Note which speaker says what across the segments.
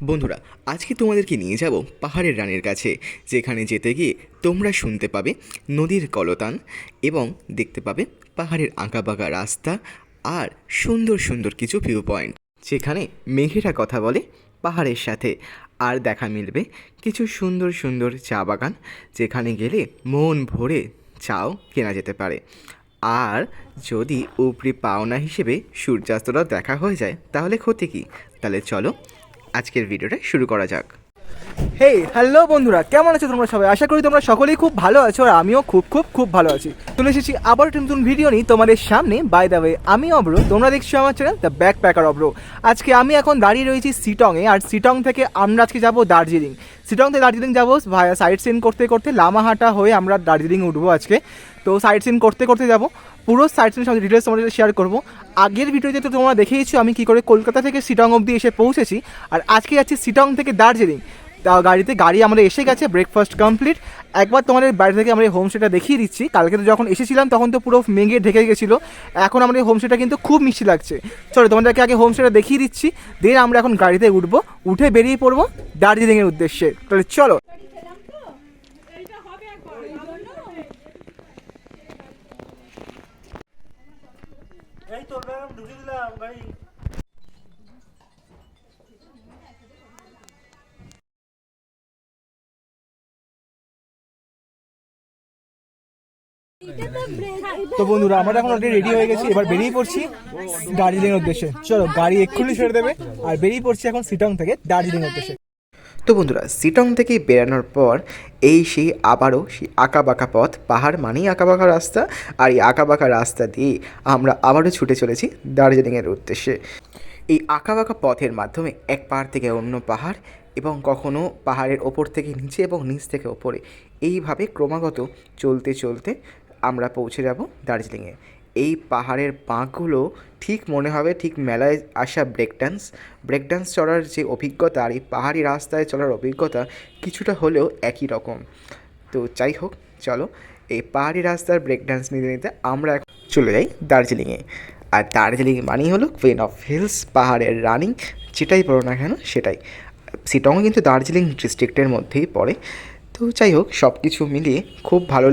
Speaker 1: বন্ধুরা, আজকে তোমাদেরকে নিয়ে যাব পাহাড়ের রানীর কাছে, যেখানে যেতে গিয়ে তোমরা শুনতে পাবে নদীর কলতান এবং দেখতে পাবে পাহাড়ের আঁকাবাঁকা রাস্তা আর সুন্দর সুন্দর কিছু ভিউ পয়েন্ট, যেখানে মেঘেরা কথা বলে পাহাড়ের সাথে। আর দেখা মিলবে কিছু সুন্দর সুন্দর চা বাগান, যেখানে গেলে মন ভরে চাও কেনা যেতে পারে। আর যদি উপরি পাওনা হিসেবে সূর্যাস্তটা দেখা হয়ে যায় তাহলে ক্ষতি কী? তাহলে চলো আজকের ভিডিওটা শুরু করা যাক।
Speaker 2: হ্যালো বন্ধুরা, কেমন আছো তোমরা সবাই? আশা করি তোমরা সকলেই খুব ভালো আছো আর আমিও খুব ভালো আছি। চলে এসেছি আবার নতুন ভিডিও নিয়ে তোমাদের সামনে। বাই দ্য ওয়ে, আমি অব্র, তোমরা দেখছো আমার চ্যানেল দ্য ব্যাকপ্যাকার অব্র। আজকে আমি এখন দাঁড়িয়ে রয়েছি শিটংয়ে, আর শিটং থেকে আমরা আজকে যাবো দার্জিলিং। শিটং থেকে দার্জিলিং যাবো ভায়া সাইট সিন করতে করতে লামাহাটা হয়ে আমরা দার্জিলিং উঠবো আজকে। তো সাইট সিন করতে করতে যাবো, পুরো সাইট সিনের সাথে ডিটেলস তোমাদের শেয়ার করবো। আগের ভিডিওতে তো তোমরা দেখেইছো আমি কী করে কলকাতা থেকে শিটং অবধি এসে পৌঁছেছি, আর আজকে যাচ্ছি শিটং থেকে দার্জিলিং। তা গাড়ি আমাদের এসে গেছে, ব্রেকফাস্ট কমপ্লিট। একবার তোমাদের বাড়ি থেকে আমরা হোমস্টেটা দেখিয়ে দিচ্ছি। কালকে তো যখন এসেছিলাম তখন তো পুরো মেঘে ঢেকে গেছিলো, এখন আমাদের হোমস্টেটা কিন্তু খুব মিষ্টি লাগছে। চলো তোমাদেরকে আগে হোমস্টেটা দেখিয়ে দিচ্ছি, দেন আমরা এখন গাড়িতে উঠবো, উঠে বেরিয়ে পড়বো দার্জিলিংয়ের উদ্দেশ্যে। তাহলে চলো। তো বন্ধুরা, আমরা এখন অলরেডি রেডি হয়ে গেছি, এবার বেরিয়ে পড়ছি দার্জিলিংয়ের উদ্দেশ্যে। চলো, গাড়ি এক্ষুনি ছেড়ে দেবে আর বেরিয়ে পড়ছি এখন শিটং থেকে দার্জিলিংয়ের উদ্দেশ্যে।
Speaker 1: তো বন্ধুরা, শিটং থেকে বেরানোর পর সেই আবারও সেই আঁকাবাঁকা পথ, পাহাড় মানেই আঁকাবাঁকা রাস্তা, আর এই আঁকাবাঁকা রাস্তা দিয়ে আমরা আবারও ছুটে চলেছি দার্জিলিংয়ের উদ্দেশ্যে। এই আঁকাবাঁকা পথের মাধ্যমে এক পাহাড় থেকে অন্য পাহাড়, এবং কখনও পাহাড়ের ওপর থেকে নিচে এবং নিচ থেকে ওপরে, এইভাবে ক্রমাগত চলতে চলতে আমরা পৌঁছে যাব দার্জিলিংয়ে। এই পাহাড়ের বাঁকগুলো ঠিক মনে হবে ঠিক মেলায় আসা ব্রেক ডান্স চড়ার যে অভিজ্ঞতা, আর এই পাহাড়ি রাস্তায় চলার অভিজ্ঞতা কিছুটা হলেও একই রকম। তো যাই হোক, চলো এই পাহাড়ি রাস্তার ব্রেক ডান্স নিতে নিতে আমরা এখন চলে যাই দার্জিলিংয়ে। আর দার্জিলিং মানেই হলো কুইন অফ হিলস, পাহাড়ের রানী, যেটাই বলো না কেন সেটাই। শিটংও কিন্তু দার্জিলিং ডিস্ট্রিক্টের মধ্যেই পড়ে। তো যাই হোক, সব কিছু মিলিয়ে খুব ভালো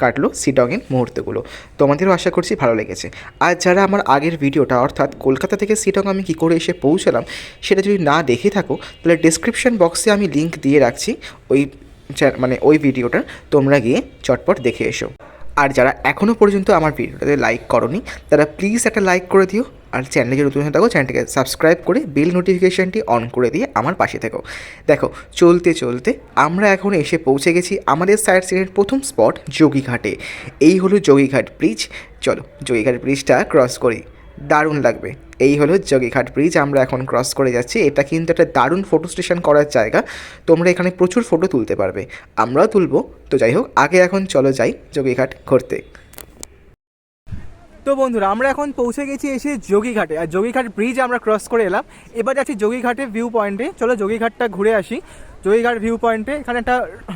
Speaker 1: কাটলো শিটংয়ের মুহূর্তগুলো। তোমাদেরও আশা করছি ভালো লেগেছে। আর যারা আমার আগের ভিডিওটা, অর্থাৎ কলকাতা থেকে শিটং আমি কী করে এসে পৌঁছালাম, সেটা যদি না দেখে থাকো তাহলে ডেসক্রিপশন বক্সে আমি লিঙ্ক দিয়ে রাখছি ওই ভিডিওটা, তোমরা গিয়ে চটপট দেখে এসো। আর যারা এখনও পর্যন্ত আমার ভিডিওটাতে লাইক করোনি তারা প্লিজ একটা লাইক করে দিও, আর চ্যানেলে যদি নতুন হয়ে থাকো চ্যানেলটিকে সাবস্ক্রাইব করে বেল নোটিফিকেশানটি অন করে দিয়ে আমার পাশে থেকো। দেখো, চলতে চলতে আমরা এখন এসে পৌঁছে গেছি আমাদের সাইট সিনের প্রথম স্পট যোগীঘাটে। এই হলো যোগীঘাট ব্রিজ। চলো যোগীঘাট ব্রিজটা ক্রস করি, দারুণ লাগবে। এই হলো যোগীঘাট ব্রিজ, আমরা এখন ক্রস করে যাচ্ছি। এটা কিন্তু একটা দারুণ ফটো স্টেশন করার জায়গা, তোমরা এখানে প্রচুর ফটো তুলতে পারবে, আমরাও তুলবো। তো যাই হোক, আগে এখন চলো যাই যোগীঘাট ঘুরতে।
Speaker 2: তো বন্ধুরা, আমরা এখন পৌঁছে গেছি এসে যোগীঘাটে, আর যোগীঘাট ব্রিজ আমরা ক্রস করে এলাম। এবার যাচ্ছি যোগীঘাটের ভিউ পয়েন্টে। চলো যোগীঘাটটা ঘুরে আসি। যোগীঘাট ভিউ পয়েন্টে এখানে একটা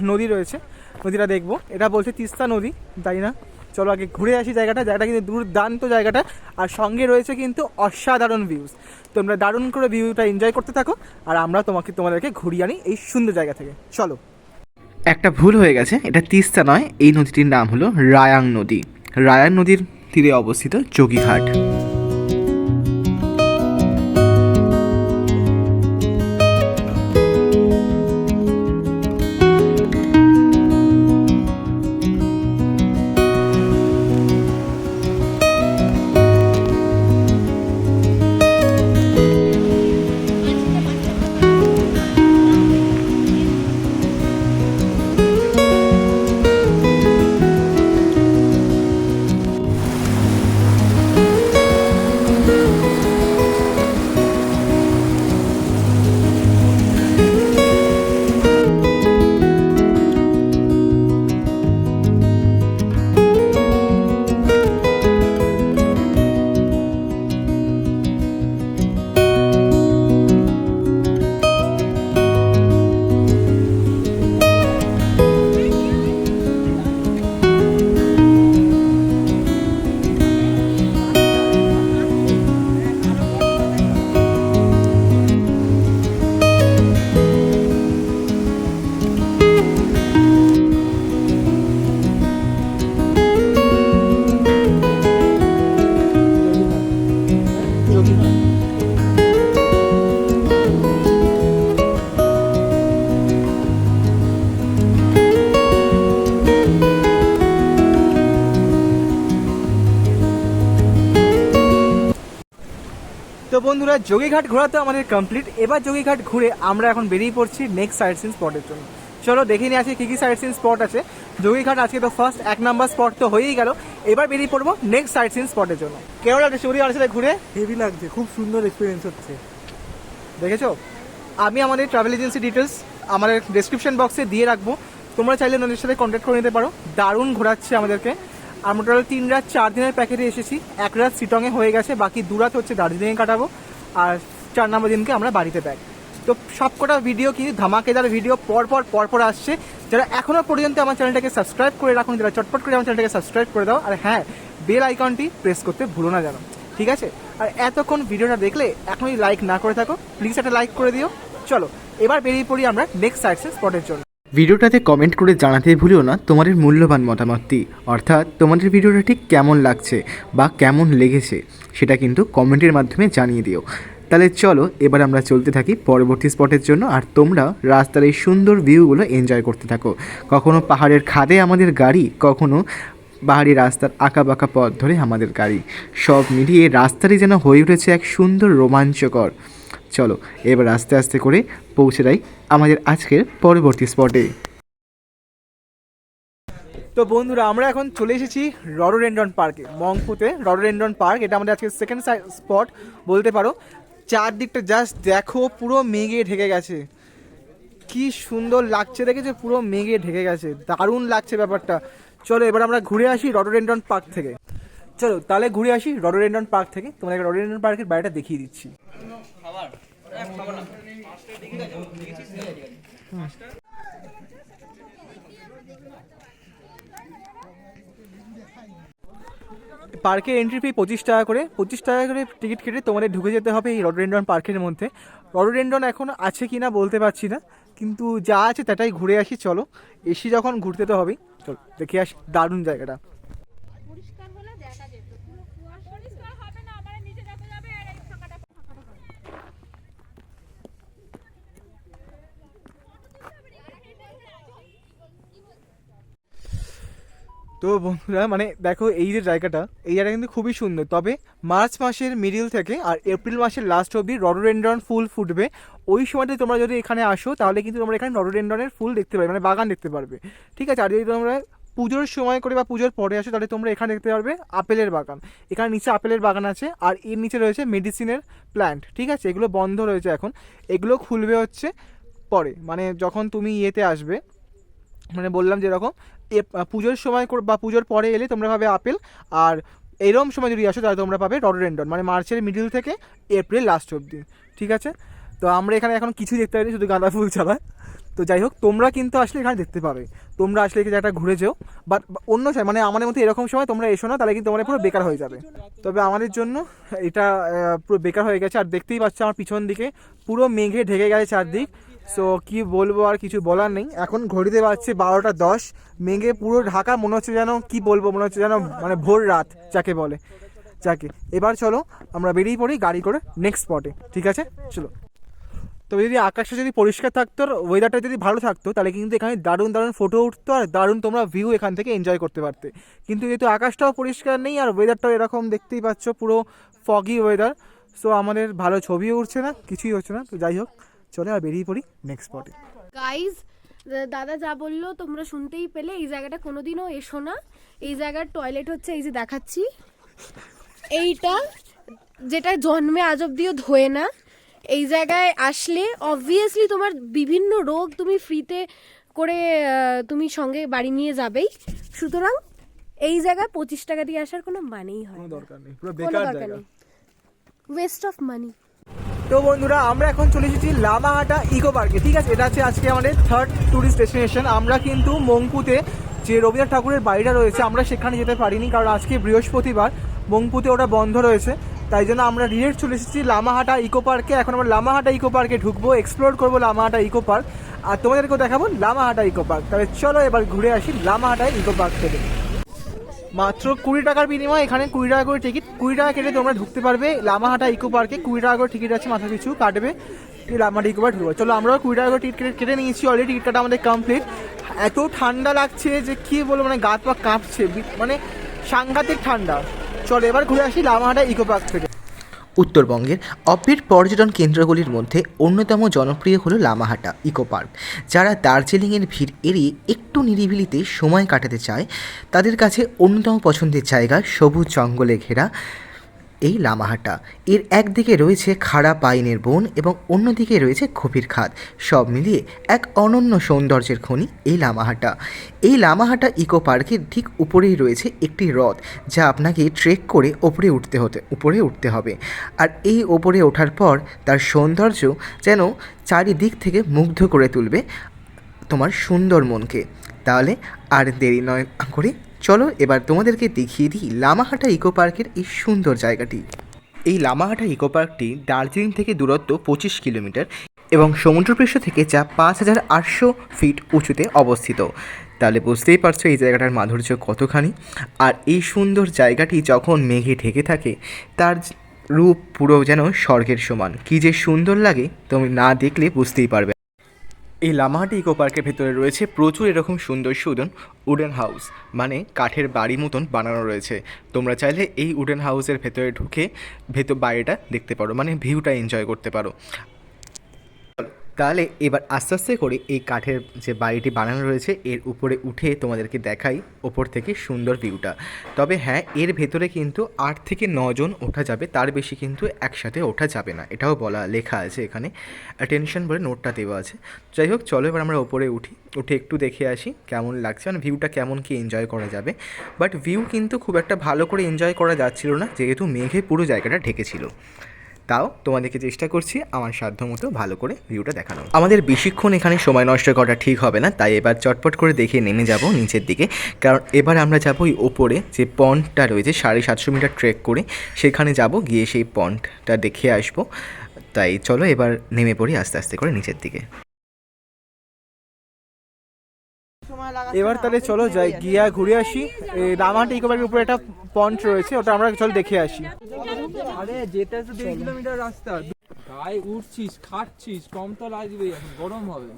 Speaker 2: নদী রয়েছে, নদীটা দেখবো। এটা বলছে তিস্তা নদী, তাই না? চলো আগে ঘুরে আসি জায়গাটা কিন্তু দুর্দান্ত জায়গাটা, আর সঙ্গে রয়েছে কিন্তু অসাধারণ ভিউজ। তোমরা দারুণ করে ভিউটা এনজয় করতে থাকো, আর আমরা তোমাদেরকে ঘুরিয়ে আনি এই সুন্দর জায়গা থেকে। চলো।
Speaker 1: একটা ভুল হয়ে গেছে, এটা তিস্তা নয়, এই নদীটির নাম হলো রায়াং নদী। রায়াং নদীর তীরে অবস্থিত যোগীঘাট।
Speaker 2: বন্ধুরা যোগীঘাট ঘোরা তো আমাদের কমপ্লিট। এবার যোগীঘাট ঘুরে আমরা এখন বেরিয়ে পড়ছি নেক্সট সাইট সিন স্পটের জন্য। চলো দেখে নিয়ে আসি কী কী সাইট সিন স্পট আছে। যোগীঘাট আজকে তো ফার্স্ট 1 নাম্বার স্পট তো হয়েই গেল, এবার বেরিয়ে পড়বো নেক্সট সাইট সিন স্পটের জন্য। কেমন লাগছে শিউরি আমার সাথে ঘুরে?
Speaker 3: হেভি লাগছে, খুব সুন্দর এক্সপিরিয়েন্স হচ্ছে।
Speaker 2: দেখেছো, আমি আমাদের ট্রাভেল এজেন্সি ডিটেলস আমাদের ডেসক্রিপশন বক্সে দিয়ে রাখবো, তোমরা চাইলে ওনাদের সাথে কন্ট্যাক্ট করে নিতে পারো। দারুণ ঘোরাচ্ছে আমাদেরকে। আমরা টোটাল 3 রাত 4 দিনের প্যাকেজে এসেছি। 1 রাত শিটংয়ে হয়ে গেছে, বাকি 2 রাত হচ্ছে দার্জিলিংয়ে কাটাবো, আর 4 নম্বর দিনকে আমরা বাড়িতে ব্যাক। তো সবকটা ভিডিও কিন্তু ধামাকেদার ভিডিও পরপর আসছে। যারা এখনও পর্যন্ত আমার চ্যানেলটাকে সাবস্ক্রাইব করে রাখুন, যারা চটপট করে আমার চ্যানেলটাকে সাবস্ক্রাইব করে দাও, আর হ্যাঁ বেল আইকনটি প্রেস করতে ভুলো না যেন, ঠিক আছে? আর এতক্ষণ ভিডিওটা দেখলে এখনই লাইক না করে থাকো, প্লিজ একটা লাইক করে দিও। চলো এবার বেরিয়ে পড়ি আমরা নেক্সট সাইট সিন স্পটের জন্য।
Speaker 1: ভিডিওটাতে কমেন্ট করে জানাতে ভুলিও না তোমাদের মূল্যবান মতামতটি, অর্থাৎ তোমাদের ভিডিওটা ঠিক কেমন লাগছে বা কেমন লেগেছে সেটা কিন্তু কমেন্টের মাধ্যমে জানিয়ে দিও। তাহলে চলো এবার আমরা চলতে থাকি পরবর্তী স্পটের জন্য, আর তোমরা রাস্তার এই সুন্দর ভিউগুলো এনজয় করতে থাকো। কখনো পাহাড়ের খাদে আমাদের গাড়ি, কখনো পাহাড়ি রাস্তার আঁকাবাঁকা পথ ধরে আমাদের গাড়ি, সব মিলিয়ে রাস্তাটি যেন হয়ে উঠেছে এক সুন্দর রোমাঞ্চকর। চলো এবার আস্তে আস্তে করে পৌঁছে যাই আমাদের আজকের পরবর্তী স্পটে।
Speaker 2: তো বন্ধুরা আমরা এখন চলে এসেছি রডোডেন্ড্রন পার্কে, মংপুতে রডোডেন্ড্রন পার্ক। এটা আমাদের আজকে সেকেন্ড স্পট বলতে পারো। চারদিকটা জাস্ট দেখো, পুরো মেঘে ঢেকে গেছে, কি সুন্দর লাগছে দেখেছো, পুরো মেঘে ঢেকে গেছে, দারুণ লাগছে ব্যাপারটা। চলো এবার আমরা ঘুরে আসি রডোডেন্ড্রন পার্ক থেকে। চলো তাহলে ঘুরে আসি রডোডেন্ড্রন পার্ক থেকে, তোমাদের রডোডেন্ড্রন পার্কের বাড়িটা দেখিয়ে দিচ্ছি। পার্কের এন্ট্রি ফি 25 টাকা করে, 25 টাকা করে টিকিট কেটে তোমাদের ঢুকে যেতে হবে এই রডোডেন্ড্রন পার্কের মধ্যে। রডোডেন্ড্রন এখন আছে কি না বলতে পারছি না, কিন্তু যা আছে তাটাই ঘুরে আসি। চলো এসি যখন ঘুরতে তো হবেই, চলো দেখে আসি দারুণ জায়গাটা।
Speaker 4: পরিষ্কার হলে দেখা যেত, পুরো কুয়াশা পরিষ্কার হবে না, আমার নিচে যাবে যাবে আর এই ফাঁকাটা
Speaker 2: তো বন্ধুরা মানে দেখো এই যে জায়গাটা, এই জায়গাটা কিন্তু খুবই সুন্দর। তবে মার্চ মাসের মিডিল থেকে আর এপ্রিল মাসের লাস্ট অবধি রডোডেন্ড্রন ফুল ফুটবে। ওই সময়তে তোমরা যদি এখানে আসো তাহলে কিন্তু তোমরা এখানে রডোডেন্ড্রনের ফুল দেখতে পারবে, মানে বাগান দেখতে পারবে, ঠিক আছে? আর যদি তোমরা পুজোর সময় করে বা পুজোর পরে আসো তাহলে তোমরা এখানে দেখতে পারবে আপেলের বাগান। এখানে নিচে আপেলের বাগান আছে, আর এর নিচে রয়েছে মেডিসিনের প্ল্যান্ট, ঠিক আছে? এগুলো বন্ধ রয়েছে এখন, এগুলো খুলবে হচ্ছে পরে, মানে যখন তুমি ইয়েতে আসবে, মানে বললাম যেরকম পুজোর সময় বা পুজোর পরে এলে তোমরা পাবে আপেল, আর এরকম সময় যদি আসো তাহলে তোমরা পাবে রডোডেন্ড্রন, মানে মার্চের মিডিল থেকে এপ্রিল লাস্ট অবধি, ঠিক আছে? তো আমরা এখানে এখন কিছুই দেখতে পাইনি, শুধু গাঁদা ফুল ছাড়া। তো যাই হোক, তোমরা কিন্তু আসলে এখানে দেখতে পাবে, তোমরা আসলে এখানে একটা ঘুরে যেও। বাট অন্য সময় মানে আমাদের মধ্যে এরকম সময় তোমরা এসো না, তাহলে কিন্তু তোমরা পুরো বেকার হয়ে যাবে। তবে আমাদের জন্য এটা পুরো বেকার হয়ে গেছে। আর দেখতেই পাচ্ছ আমার পিছন দিকে পুরো মেঘে ঢেকে গেছে চারদিক। সো কি বলবো, আর কিছু বলার নেই। এখন ঘড়িতে বাজছে 12টা 10, মেঘে পুরো ঢাকা, মনে হচ্ছে যেন কি বলবো, মনে হচ্ছে যেন মানে ভোর রাত যাকে বলে। এবার চলো আমরা বেরিয়ে পড়ি গাড়ি করে নেক্সট স্পটে, ঠিক আছে? চলো। তবে যদি আকাশটা যদি পরিষ্কার থাকতো, ওয়েদারটা যদি ভালো থাকতো, তাহলে কিন্তু এখানে দারুণ দারুণ ফটো উঠতো আর দারুণ তোমরা ভিউ এখান থেকে এনজয় করতে পারতে। কিন্তু যেহেতু আকাশটাও পরিষ্কার নেই আর ওয়েদারটাও এরকম দেখতেই পাচ্ছ, পুরো ফগি ওয়েদার, সো আমাদের ভালো ছবিও উঠছে না, কিছুই হচ্ছে না। তো যাই হোক, চলে আর বেরিয়ে পড়ি নেক্সট স্পটে।
Speaker 4: গাইজ, দাদা যা বললো তোমরা শুনতেই পেলে। এই জায়গাটা কোনোদিনও এসো না। এই জায়গার টয়লেট হচ্ছে এই যে দেখাচ্ছি, এইটা যেটা জন্মে আজ অব্দিও ধোয়ে না। এই জায়গায় আসলে অবভিয়াসলি তোমার বিভিন্ন রোগ তুমি ফ্রিতে করে তুমি সঙ্গে বাড়ি নিয়ে যাবেই। সুতরাং এই জায়গায় 25 টাকা দিয়ে আসার কোনো মানেই হয় না,
Speaker 2: দরকার নেই, পুরো
Speaker 4: কোনো
Speaker 2: বেকার
Speaker 4: দরকার
Speaker 2: জায়গা।
Speaker 4: নেই, ওয়েস্ট অফ মানি।
Speaker 2: তো বন্ধুরা আমরা এখন চলে এসেছি লামাহাটা ইকো পার্কে, ঠিক আছে? এটা হচ্ছে আজকে আমাদের 3rd ট্যুরিস্ট ডেস্টিনেশন। আমরা কিন্তু মংপুতে যে রবীন্দ্রনাথ ঠাকুরের বাড়িটা রয়েছে আমরা সেখানে যেতে পারিনি, কারণ আজকে বৃহস্পতিবার, মংপুতে ওটা বন্ধ রয়েছে। তাই জন্য আমরা ডিরেক্ট চলে এসেছি লামাহাটা ইকো পার্কে। এখন আমরা লামাহাটা ইকো পার্কে ঢুকবো, এক্সপ্লোর করবো লামাহাটা ইকো পার্ক, আর তোমাদেরকেও দেখাবো লামাহাটা ইকো পার্ক। তাহলে চলো এবার ঘুরে আসি লামাহাটা ইকো পার্ক থেকে। মাত্র 20 টাকার বিনিময়ে এখানে 20 টাকা করে টিকিট, 20 টাকা কেটে তোমরা ঢুকতে পারবে লামাহাটা ইকো পার্কে। 20 টাকা করে টিকিট আছে, মাথা পিছু কাটবে, লামাহাটা ইকো পার্ক ঢুকবো। চলো আমরাও 20 টাকা করে টিকিট কেটে নিয়েছি, অলরেডি টিকিট কাটা আমাদের কমপ্লিট। এত ঠান্ডা লাগছে যে কী বলবো, মানে গা পা কাঁপছে, মানে সাংঘাতিক ঠান্ডা। চলো এবার ঘুরে আসি লামাহাটা ইকো পার্ক থেকে।
Speaker 1: উত্তরবঙ্গের অব্বির পর্যটন কেন্দ্রগুলির মধ্যে অন্যতম জনপ্রিয় হলো লামাহাটা ইকো পার্ক। যারা দার্জিলিংয়ের ভিড় এড়িয়ে একটু নিরিবিলিতে সময় কাটাতে চায় তাদের কাছে অন্যতম পছন্দের জায়গা সবুজ জঙ্গলে ঘেরা এই লামাহাটা। এর একদিকে রয়েছে খাড়া পাইনের বন এবং অন্যদিকে রয়েছে গভীর খাদ, সব মিলিয়ে এক অনন্য সৌন্দর্যের খনি এই লামাহাটা। এই লামাহাটা ইকো পার্কের ঠিক উপরেই রয়েছে একটি হ্রদ, যা আপনাকে ট্রেক করে উপরে উঠতে হবে। আর এই ওপরে ওঠার পর তার সৌন্দর্য যেন চারিদিক থেকে মুগ্ধ করে তুলবে তোমার সুন্দর মনকে। তাহলে আর দেরি নয় করে চলো এবার তোমাদেরকে দেখিয়ে দিই লামাহাটা ইকো পার্কের এই সুন্দর জায়গাটি। এই লামাহাটা ইকো পার্কটি দার্জিলিং থেকে দূরত্ব 25 কিলোমিটার এবং সমুদ্রপৃষ্ঠ থেকে যা 5800 ফিট উঁচুতে অবস্থিত। তাহলে বুঝতেই পারছো এই জায়গাটার মাধুর্য কতখানি। আর এই সুন্দর জায়গাটি যখন মেঘে ঢেকে থাকে তার রূপ পুরো যেন স্বর্গের সমান। কী যে সুন্দর লাগে তুমি না দেখলে বুঝতেই পারবে। এই লামাহাটি ইকো পার্কের ভেতরে রয়েছে প্রচুর এরকম সুন্দর সুন্দর উডেন হাউস, মানে কাঠের বাড়ি মতন বানানো রয়েছে। তোমরা চাইলে এই উডেন হাউসের ভেতরে ঢুকে বাইরেটা দেখতে পারো, মানে ভিউটা এনজয় করতে পারো। তাহলে এবার আস্তে আস্তে করে এই কাঠের যে বাড়িটি বানানো রয়েছে এর উপরে উঠে তোমাদেরকে দেখাই ওপর থেকে সুন্দর ভিউটা। তবে হ্যাঁ, এর ভেতরে কিন্তু 8 থেকে 9 জন ওঠা যাবে, তার বেশি কিন্তু একসাথে ওঠা যাবে না, এটাও লেখা আছে এখানে, অ্যাটেনশন বলে নোটটা দেওয়া আছে। যাই হোক, চলো এবার আমরা ওপরে উঠে একটু দেখে আসি কেমন লাগছে, মানে ভিউটা কেমন কি এনজয় করা যাবে। বাট ভিউ কিন্তু খুব একটা ভালো করে এনজয় করা যাচ্ছিল না, যেহেতু মেঘে পুরো জায়গাটা ঢেকেছিল। তাও তোমাদেরকে চেষ্টা করছি আমার সাধ্যমতো ভালো করে ভিউটা দেখানো। আমাদের বেশিক্ষণ এখানে সময় নষ্ট করা ঠিক হবে না, তাই এবার চটপট করে দেখে নেমে যাব নিচের দিকে। কারণ এবার আমরা যাব ওই ওপরে যে পন্ডটা রয়েছে 750 মিটার ট্রেক করে, সেখানে যাব, গিয়ে সেই পন্ডটা দেখে আসবো। তাই চলো এবার নেমে পড়ি আস্তে আস্তে করে নিচের দিকে।
Speaker 2: এবার তাহলে চলো যাই, গিয়া ঘুরে আসি। এই লামাহাটা ইকো পার্কের উপরে একটা পন্ড রয়েছে, ওটা আমরা চল দেখে আসি।
Speaker 3: আরে যেটা তো 1.5 কিলোমিটার রাস্তা, গায়ে উঠছিস খাচ্ছিস, কম তো লাগবে, এখন গরম হবে।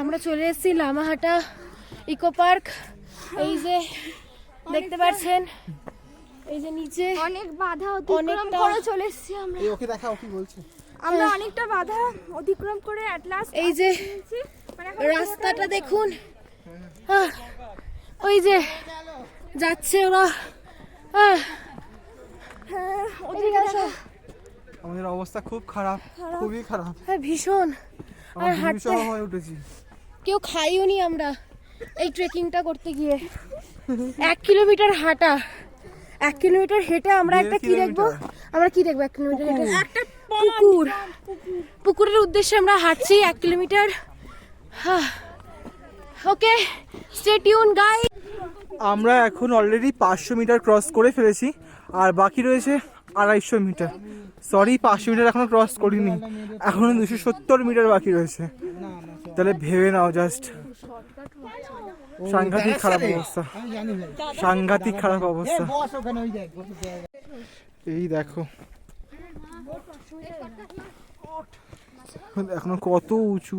Speaker 4: আমরা চলে এসেছি লামাহাটা ইকো পার্ক। এই যে দেখতে পাচ্ছেন, এই যে নিচে
Speaker 5: অনেক বাধা অতিক্রম করে চলে এসেছি আমরা।
Speaker 2: এই ওকে দেখা, ও কি বলছে?
Speaker 5: আমরা অনেকটা বাধা অতিক্রম করে অ্যাট লাস্ট
Speaker 4: এই যে রাস্তাটা দেখুন, ওই যে যাচ্ছে ওরা। ওদিকে আসো।
Speaker 2: আমাদের অবস্থা খুব খারাপ, খুবই খারাপ।
Speaker 4: হ্যাঁ, ভীষণ। আর হাঁটতে
Speaker 2: হয়ে উঠেছি,
Speaker 4: কেউ খাইও নি আমরা এই ট্রেকিংটা করতে গিয়ে। 1 কিলোমিটার হাঁটা, 1 কিলোমিটার হেঁটে আমরা একটা কি দেখবো? আমরা কি দেখবো 1 কিলোমিটার হেঁটে? একটা পুকুর। পুকুরের উদ্দেশ্যে আমরা হাঁটছি 1 কিলোমিটার। ওকে, স্টে টিউন গাইস।
Speaker 2: আমরা এখন অলরেডি 500 মিটার ক্রস করে ফেলেছি, আর বাকি রয়েছে 250 মিটার। সরি, 500 মিটার এখনো ক্রস করিনি, এখনো 270 মিটার বাকি রয়েছে। তাহলে ভেবে নাও, জাস্ট সাংঘাতিক খারাপ অবস্থা, সাংঘাতিক খারাপ অবস্থা। এই দেখো এখনো কত উঁচু।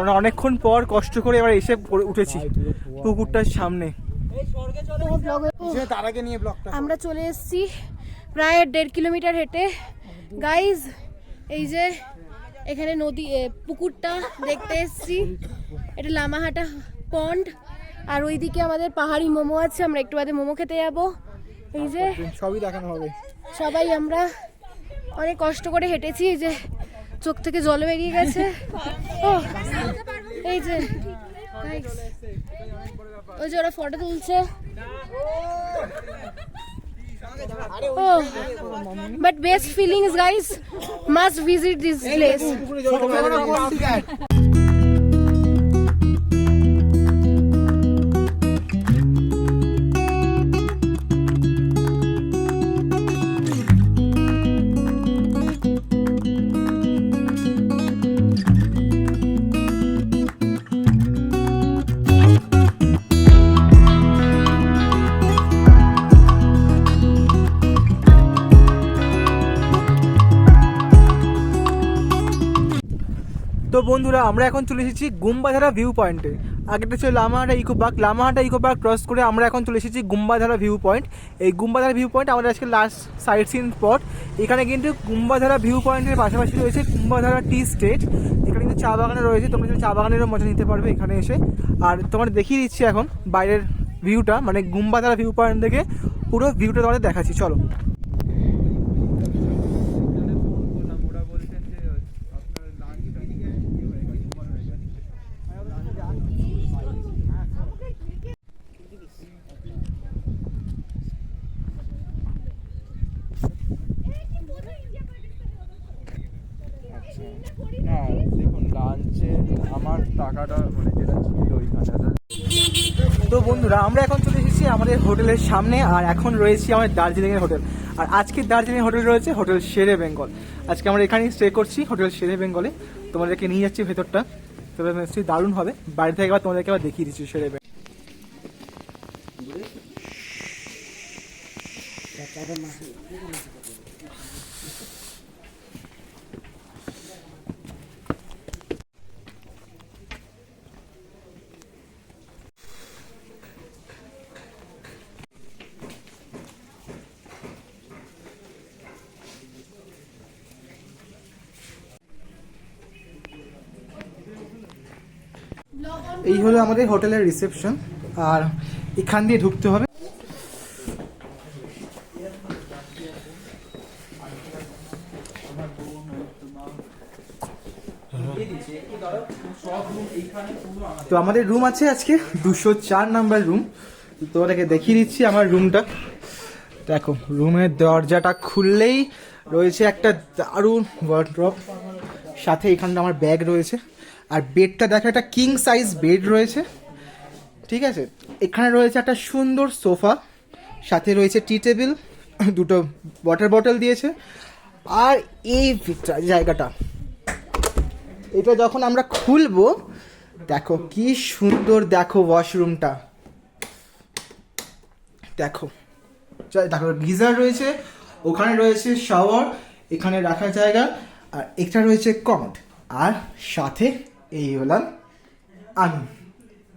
Speaker 2: আমরা অনেকক্ষণ পর কষ্ট করে এবার এসে উঠেছি পুকুরটার সামনে।
Speaker 4: আমরা চলে এসেছি প্রায় 1.5 কিলোমিটার হেঁটে গাইজ। এই যে এখানে নদী, পুকুরটা দেখতে এসেছি, এটা লামাহাটা পন্ড। আর ওইদিকে আমাদের পাহাড়ি মোমো আছে, আমরা একটু বাদে মোমো খেতে যাবো। এই যে
Speaker 2: সবই দেখানো হবে।
Speaker 4: সবাই আমরা অনেক কষ্ট করে হেঁটেছি, এই যে চোখ থেকে জল বেরিয়ে গেছে। ও এই যে ওই যে ওরা ফটো তুলছে। Oh, but best feelings guys, must visit this place.
Speaker 2: বন্ধুরা আমরা এখন চলে এসেছি গুম্বাধারা ভিউ পয়েন্টে। আগেটা ছিল Lamahatta eco park, Lamahatta eco park cross করে আমরা এখন চলে এসেছি গুম্বাধারা ভিউ পয়েন্ট। এই গুম্বাধারা ভিউ পয়েন্ট আমাদের আজকে লাস্ট সাইট সিন স্পট। এখানে কিন্তু গুম্বাধারা ভিউ পয়েন্টের পাশাপাশি রয়েছে গুম্বাধারা টি স্টেট। এখানে কিন্তু চা বাগানে রয়েছে, তোমরা চা বাগানেরও মজা নিতে পারবে এখানে এসে। আর তোমার দেখিয়ে দিচ্ছি এখন বাইরের ভিউটা, মানে গুম্বাধারা ভিউ পয়েন্ট থেকে পুরো ভিউটা তোমাদের দেখাচ্ছি, চলো।
Speaker 3: ওরা বলছেন যে আপনার লাঞ্চটা না, দেখুন লাঞ্চে আমার টাকাটা মানে যেটা ছিল ওইখানে।
Speaker 2: তো বন্ধুরা আমরা এখন চলে এসেছি আমাদের হোটেলের সামনে, আর এখন রয়েছি আমাদের দার্জিলিংয়ের হোটেল। আর আজকে দার্জিলিং হোটেল রয়েছে হোটেল শেরে বেঙ্গল। আজকে আমরা এখানেই স্টে করছি হোটেল শেরে বেঙ্গলে। তোমাদেরকে নিয়ে যাচ্ছি ভেতরটা, তবে নিশ্চয়ই দারুণ হবে। বাড়ি থেকে আবার তোমাদেরকে আবার দেখিয়ে দিচ্ছি শেরে বেঙ্গল। এই হলো আমাদের হোটেলের রিসেপশন, আর এখান দিয়ে ঢুকতে হবে। তো আমাদের রুম আছে আজকে 204 নাম্বার রুম। তোমাদেরকে দেখিয়ে দিচ্ছি আমার রুমটা। দেখো রুমের দরজাটা খুললেই রয়েছে একটা দারুণ ওয়ার্ড্রপ, সাথে এখানটা আমার ব্যাগ রয়েছে। আর বেডটা দেখো একটা কিং সাইজ বেড রয়েছে, ঠিক আছে। এখানে রয়েছে একটা সুন্দর সোফা, সাথে রয়েছে টি টেবিল, দুটো ওয়াটার বটল দিয়েছে। আর এই জায়গাটা, এটা যখন আমরা খুলবো দেখো কি সুন্দর, দেখো ওয়াশরুমটা দেখো, দেখো গিজার রয়েছে, ওখানে রয়েছে শাওয়ার, এখানে রাখার জায়গা, আর একটা রয়েছে কমোড, আর সাথে এই হলাম আমি।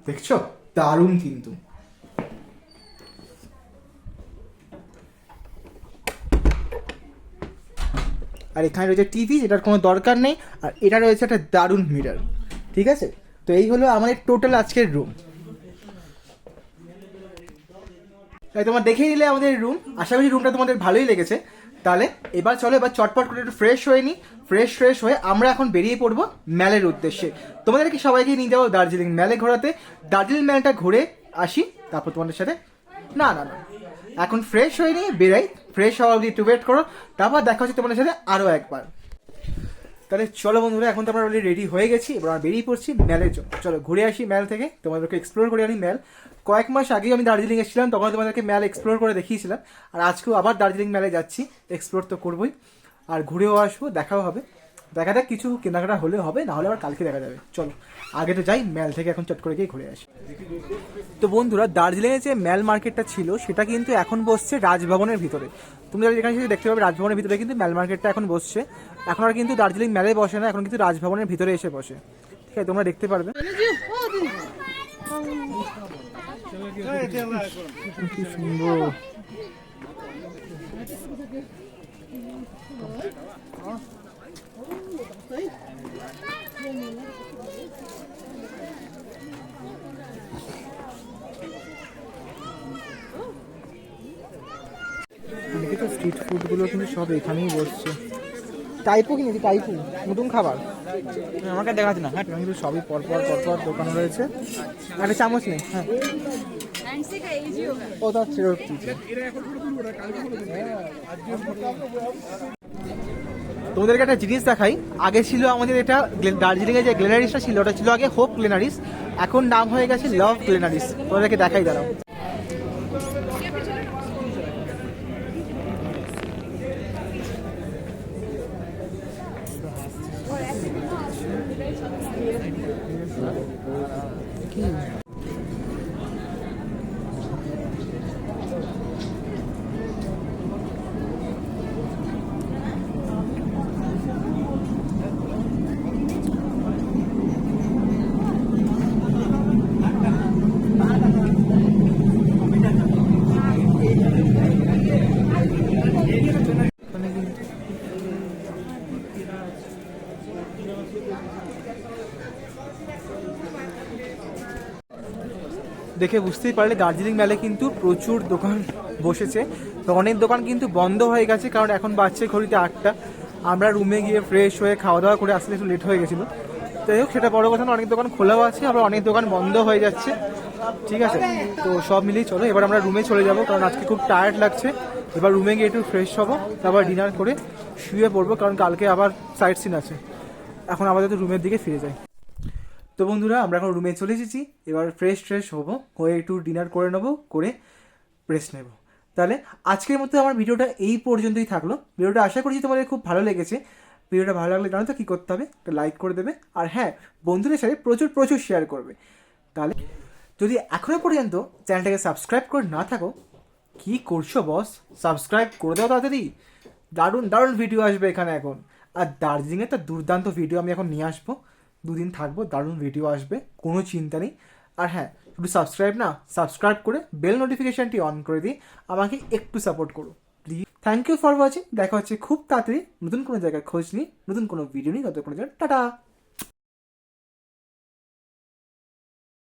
Speaker 2: দেখছো দারুণ কিন্তু। আর এখানে রয়েছে টিভি, যেটার কোনো দরকার নেই। আর এটা রয়েছে একটা দারুণ মিরর, ঠিক আছে। তো এই হলো আমাদের টোটাল আজকের রুম। তাই তোমার দেখেই নিলে আমাদের রুম। আশা করি রুমটা তোমাদের ভালোই লেগেছে। তাহলে এবার চলো, এবার চটপট করে একটু ফ্রেশ হয়ে নিই। ফ্রেশ হয়ে আমরা এখন বেরিয়ে পড়বো ম্যালের উদ্দেশ্যে। তোমাদেরকে সবাইকে নিয়ে যাবো দার্জিলিং ম্যালে ঘোরাতে। দার্জিলিং ম্যালটা ঘুরে আসি, তারপর তোমাদের সাথে না এখন ফ্রেশ হয়ে নিয়ে বেরাই। ফ্রেশ হওয়া অবধি একটু ওয়েট করো, তারপর দেখা হচ্ছে তোমাদের সাথে আরও একবার। তাহলে চলো বন্ধুরা, এখন তো আমরা অলরেডি রেডি হয়ে গেছি, এবার আমরা বেরিয়ে পড়ছি ম্যালের জন্য। চলো ঘুরে আসি ম্যাল থেকে, তোমাদেরকে এক্সপ্লোর করে আনি ম্যাল। কয়েক মাস আগেই আমি দার্জিলিং এসেছিলাম, তখন তোমাদেরকে ম্যাল এক্সপ্লোর করে দেখিয়েছিলাম। আর আজকেও আবার দার্জিলিং ম্যালে যাচ্ছি, এক্সপ্লোর তো করবোই, আর ঘুরেও আসবো, দেখাও হবে। দেখা যাক কিছু কেনাকাটা হলে হবে, না হলে আবার কালকে দেখা যাবে। চলো আগে তো যাই ম্যাল থেকে, এখন চট করে গিয়ে ঘুরে আসি। তো বন্ধুরা, দার্জিলিংয়ে যে ম্যাল মার্কেটটা ছিল সেটা কিন্তু এখন বসছে রাজভবনের ভিতরে। তোমরা যেখানে দেখতে পাবে রাজভবনের ভিতরে কিন্তু ম্যাল মার্কেটটা এখন বসছে। এখন আর কিন্তু দার্জিলিং ম্যালে বসে না, এখন কিন্তু রাজভবনের ভিতরে এসে বসে, ঠিক আছে, তোমরা দেখতে পারবে। কি সুন্দর। স্ট্রিট ফুডগুলো কিন্তু সব এখানেই বসছে। টাইপও কিনেছি, টাইপও নতুন খাবার আমাকে দেখাচ্ছে না। হ্যাঁ কিন্তু সবই পরপর দোকান রয়েছে। একটা চামচ নেই, হ্যাঁ ও তার ফেরত। তোমাদেরকে একটা জিনিস দেখাই। আগে ছিল আমাদের এটা দার্জিলিংয়ে যে গ্লেনারিসটা ছিল, ওটা ছিল আগে হোপ গ্লেনারিস, এখন নাম হয়ে গেছে লাভ গ্লেনারিস। তোমাদেরকে দেখাই, দাঁড়াও। দেখে বুঝতেই পারলে দার্জিলিং মেলে কিন্তু প্রচুর দোকান বসেছে। তো অনেক দোকান কিন্তু বন্ধ হয়ে গেছে, কারণ এখন বাজছে ঘড়িতে 8টা। আমরা রুমে গিয়ে ফ্রেশ হয়ে খাওয়া দাওয়া করে আসতে একটু লেট হয়ে গেছিলো। যাই হোক, সেটা বড় কথা না, অনেক দোকান খোলাও আছে, আবার অনেক দোকান বন্ধ হয়ে যাচ্ছে। ঠিক আছে, তো সব মিলিয়ে চলো এবার আমরা রুমে চলে যাব, কারণ আজকে খুব টায়ার্ড লাগছে। এবার রুমে গিয়ে একটু ফ্রেশ হবো, তারপর ডিনার করে শুয়ে পড়বো, কারণ কালকে আবার সাইট সিন আছে। এখন আমাদের তো রুমের দিকে ফিরে যাই। তো বন্ধুরা, আমরা এখন রুমে চলে এসেছি। এবার ফ্রেশ হবো, হয়ে একটু ডিনার করে নেবো, করে রেস্ট নেব। তাহলে আজকের মতো আমার ভিডিওটা এই পর্যন্তই থাকলো। ভিডিওটা আশা করছি তোমাদের খুব ভালো লেগেছে। ভিডিওটা ভালো লাগলে জানো তো কী করতে হবে, একটা লাইক করে দেবে, আর হ্যাঁ, বন্ধুদের সাথে প্রচুর শেয়ার করবে। তাহলে যদি এখনও পর্যন্ত চ্যানেলটাকে সাবস্ক্রাইব করে না থাকো, কী করছো বস, সাবস্ক্রাইব করে দাও তাড়াতাড়ি। দারুণ ভিডিও আসবে এখানে এখন। আর দার্জিলিংয়ের তো দুর্দান্ত ভিডিও আমি এখন নিয়ে আসবো। 2 দিন থাকবো, দারুণ ভিডিও আসবে, কোনো চিন্তা নেই। আর হ্যাঁ, শুধু সাবস্ক্রাইব করে বেল নোটিফিকেশানটি অন করে দিই, আমাকে একটু সাপোর্ট করো please. Thank you for watching. দেখা হচ্ছে খুব তাড়াতাড়ি নতুন কোনো জায়গায় খোঁজ নিই, নতুন কোনো ভিডিও নিই। ততক্ষণের জন্য টাটা।